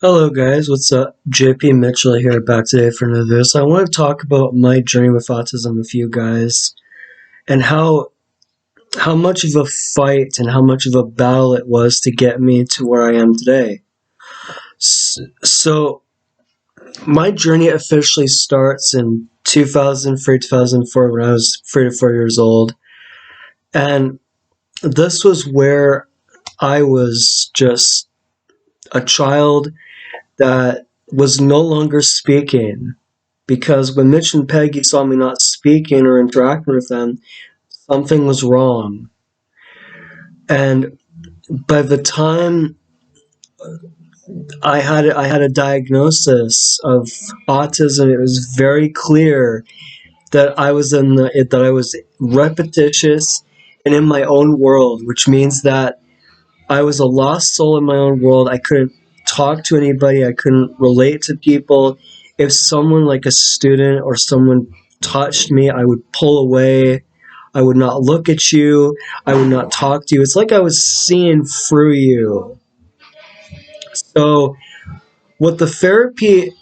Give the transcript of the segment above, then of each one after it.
Hello guys, what's up? JP Mitchell here, back today for another video. So I want to talk about my journey with autism with you guys and how much of a fight and how much of a battle it was to get me to where I am today. So my journey officially starts in 2003, 2004 when I was 3 to 4 years old. And this was where I was just a child that was no longer speaking, because when Mitch and Peggy saw me not speaking or interacting with them, something was wrong. And by the time I had a diagnosis of autism, it was very clear that I was repetitious and in my own world, which means that I was a lost soul in my own world. I couldn't talk to anybody. I couldn't relate to people. If someone like a student or someone touched me, I would pull away. I would not look at you. I would not talk to you. It's like I was seeing through you. So what the therapy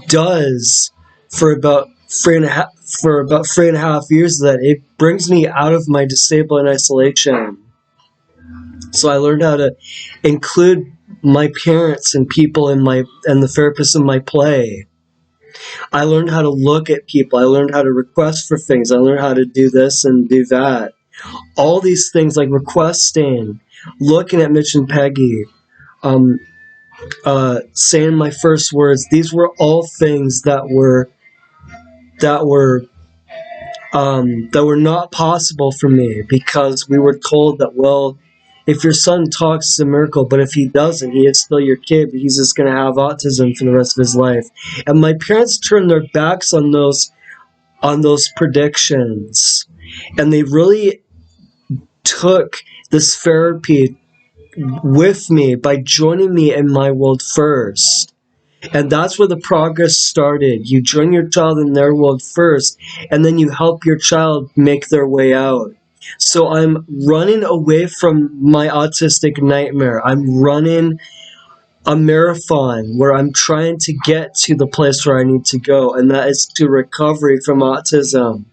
does for about for about 3.5 years is that it brings me out of my disabled and isolation. So I learned how to include my parents and people in the therapists in my play. I learned how to look at people. I learned how to request for things. I learned how to do this and do that. All these things like requesting, looking at Mitch and Peggy, saying my first words. These were all things that were not possible for me, because we were told that, well, if your son talks, it's a miracle, but if he doesn't, he is still your kid, but he's just going to have autism for the rest of his life. And my parents turned their backs on those predictions, and they really took this therapy with me by joining me in my world first. And that's where the progress started. You join your child in their world first, and then you help your child make their way out. So I'm running away from my autistic nightmare. I'm running a marathon where I'm trying to get to the place where I need to go, and that is to recovery from autism.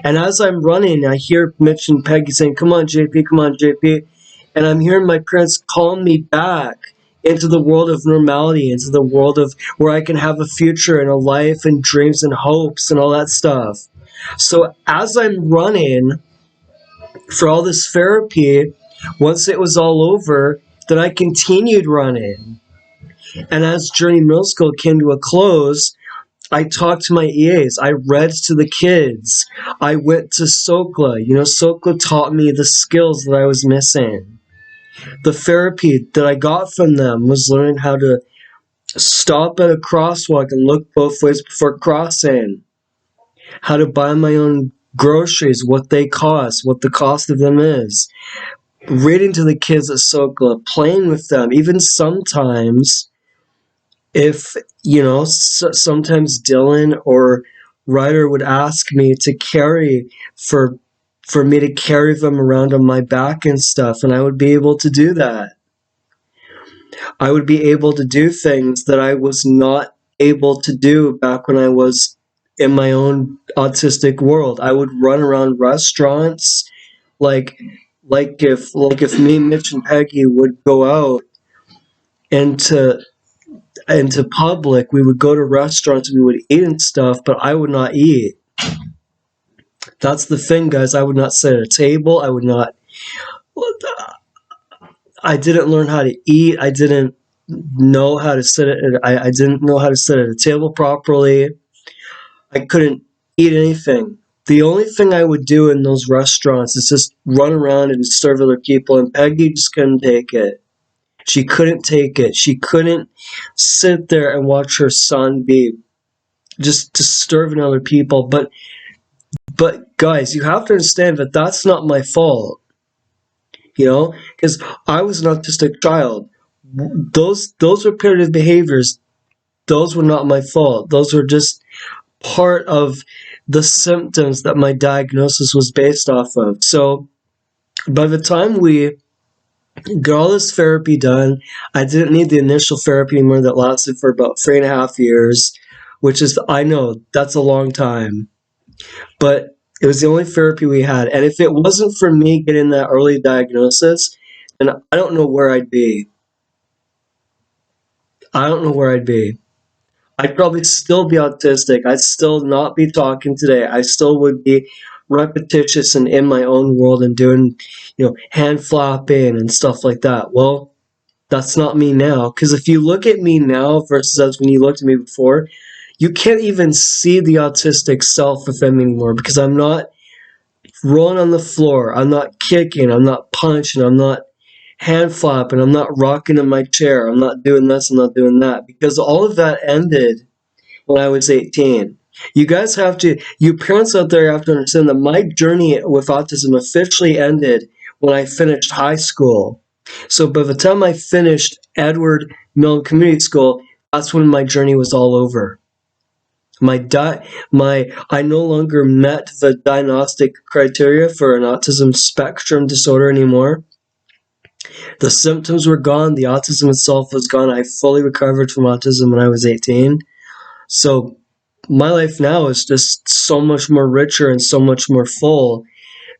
And as I'm running, I hear Mitch and Peggy saying, come on, JP, come on, JP. And I'm hearing my parents calling me back into the world of normality, into the world of where I can have a future and a life and dreams and hopes and all that stuff. So as I'm running for all this therapy, once it was all over, then I continued running. And as Journey Middle School came to a close, I talked to my EAs. I read to the kids. I went to SOCLA. SOCLA taught me the skills that I was missing. The therapy that I got from them was learning how to stop at a crosswalk and look both ways before crossing. How to buy my own groceries, what they cost, what the cost of them is. Reading to the kids at SOCLA, playing with them. Even sometimes, if, sometimes Dylan or Ryder would ask me to carry for me to carry them around on my back and stuff, and I would be able to do that. I would be able to do things that I was not able to do back when I was in my own autistic world. I would run around restaurants like if me, Mitch, and Peggy would go out into public, we would go to restaurants and we would eat and stuff, but I would not eat. That's the thing, guys. I would not sit at a table. I didn't learn how to eat. I didn't know how to sit I didn't know how to sit at a table properly. I couldn't eat anything. The only thing I would do in those restaurants is just run around and serve other people, and Peggy just couldn't take it. She couldn't take it. She couldn't sit there and watch her son be just disturbing other people. But guys, you have to understand that that's not my fault. Because I was an autistic child. Those repetitive behaviors, those were not my fault. Those were just part of the symptoms that my diagnosis was based off of. So by the time we Got all this therapy done. I didn't need the initial therapy anymore that lasted for about 3.5 years, which is, I know, that's a long time. But it was the only therapy we had. And if it wasn't for me getting that early diagnosis, then I don't know where I'd be. I don't know where I'd be. I'd probably still be autistic. I'd still not be talking today. I still would be repetitious and in my own world and doing, hand flapping and stuff like that. Well, that's not me now. Because if you look at me now versus as when you looked at me before, you can't even see the autistic self within me anymore because I'm not rolling on the floor. I'm not kicking. I'm not punching. I'm not hand flapping. I'm not rocking in my chair. I'm not doing this. I'm not doing that. Because all of that ended when I was 18. You guys have to, you parents out there have to understand that my journey with autism officially ended when I finished high school. So by the time I finished Edward Milne Community School, that's when my journey was all over. I no longer met the diagnostic criteria for an autism spectrum disorder anymore. The symptoms were gone. The autism itself was gone. I fully recovered from autism when I was 18. So my life now is just so much more richer and so much more full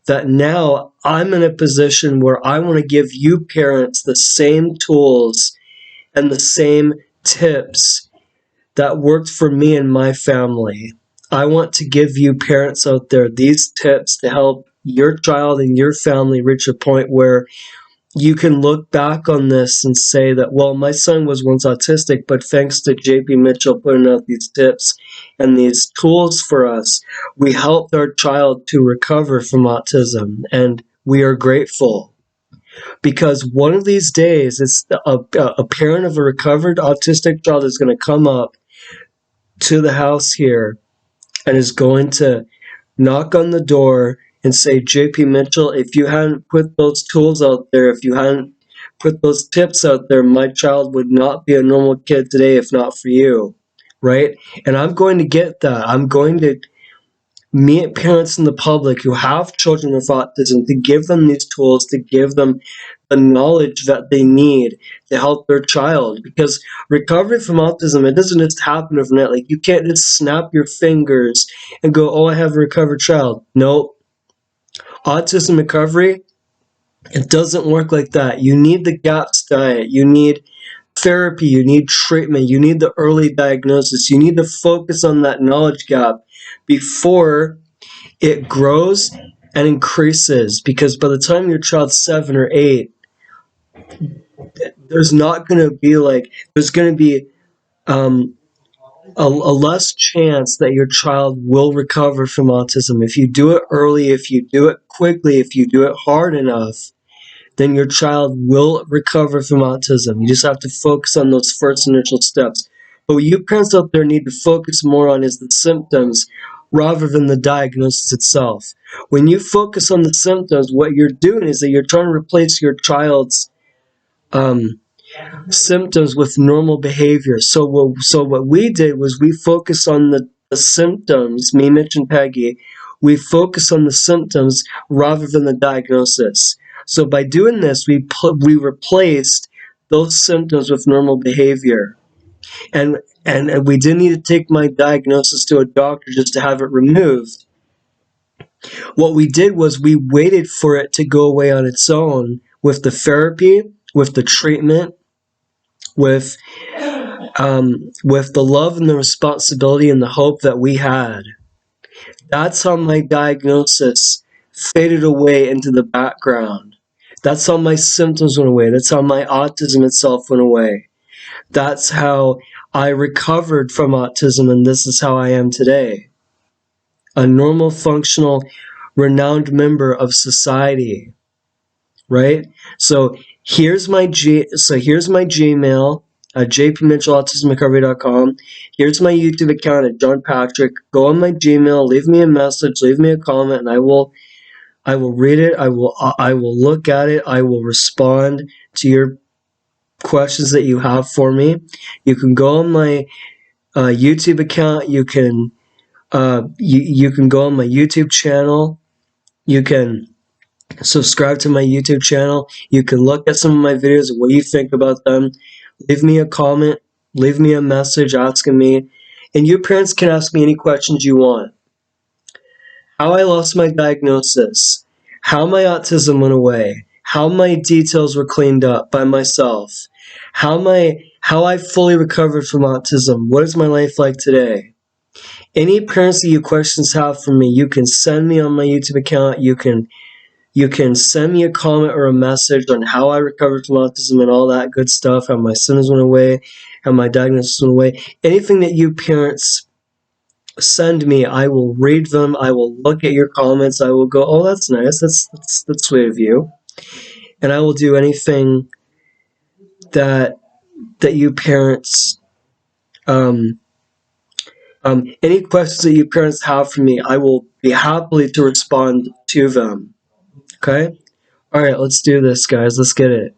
that now I'm in a position where I want to give you parents the same tools and the same tips that worked for me and my family. I want to give you parents out there these tips to help your child and your family reach a point where you can look back on this and say that, well, my son was once autistic, but thanks to JP Mitchell putting out these tips and these tools for us, we helped our child to recover from autism, and we are grateful. Because one of these days, a parent of a recovered autistic child is going to come up to the house here and is going to knock on the door and say, JP Mitchell, if you hadn't put those tools out there, if you hadn't put those tips out there, my child would not be a normal kid today if not for you, right? And I'm going to get that. I'm going to meet parents in the public who have children with autism to give them these tools, to give them the knowledge that they need to help their child. Because recovery from autism, it doesn't just happen overnight. Like, you can't just snap your fingers and go, oh, I have a recovered child. No. Autism recovery, it doesn't work like that. You need the GAPS diet. You need therapy. You need treatment. You need the early diagnosis. You need to focus on that knowledge gap before it grows and increases. Because by the time your child's 7 or 8, there's not going to be there's going to be a less chance that your child will recover from autism. If you do it early, if you do it quickly, if you do it hard enough, then your child will recover from autism. You just have to focus on those first initial steps. But what you parents out there need to focus more on is the symptoms rather than the diagnosis itself. When you focus on the symptoms, what you're doing is that you're trying to replace your child's symptoms with normal behavior. So what we did was we focused on the symptoms, me, Mitch, and Peggy. We focus on the symptoms rather than the diagnosis. So by doing this, we replaced those symptoms with normal behavior. And we didn't need to take my diagnosis to a doctor just to have it removed. What we did was we waited for it to go away on its own with the therapy, with the treatment, with the love and the responsibility and the hope that we had. That's how my diagnosis faded away into the background. That's how my symptoms went away. That's how my autism itself went away. That's how I recovered from autism, and this is how I am today. A normal, functional, renowned member of society. Right? So here's my Gmail, jpmitchellautismrecovery.com. Here's my YouTube account at John Patrick. Go on my Gmail, leave me a message, leave me a comment, and I will read it. I will look at it. I will respond to your questions that you have for me. You can go on my YouTube account. You can you can go on my YouTube channel. You can Subscribe to my YouTube channel. You can look at some of my videos and what you think about them. Leave me a comment. Leave me a message asking me. And you parents can ask me any questions you want. How I lost my diagnosis. How my autism went away. How my details were cleaned up by myself. How I fully recovered from autism. What is my life like today? Any parents that you questions have for me, you can send me on my YouTube account. You can send me a comment or a message on how I recovered from autism and all that good stuff, how my symptoms went away, how my diagnosis went away. Anything that you parents send me, I will read them. I will look at your comments. I will go, oh, that's nice. That's sweet of you. And I will do anything that you parents, any questions that you parents have for me, I will be happily to respond to them. Okay? All right, let's do this, guys. Let's get it.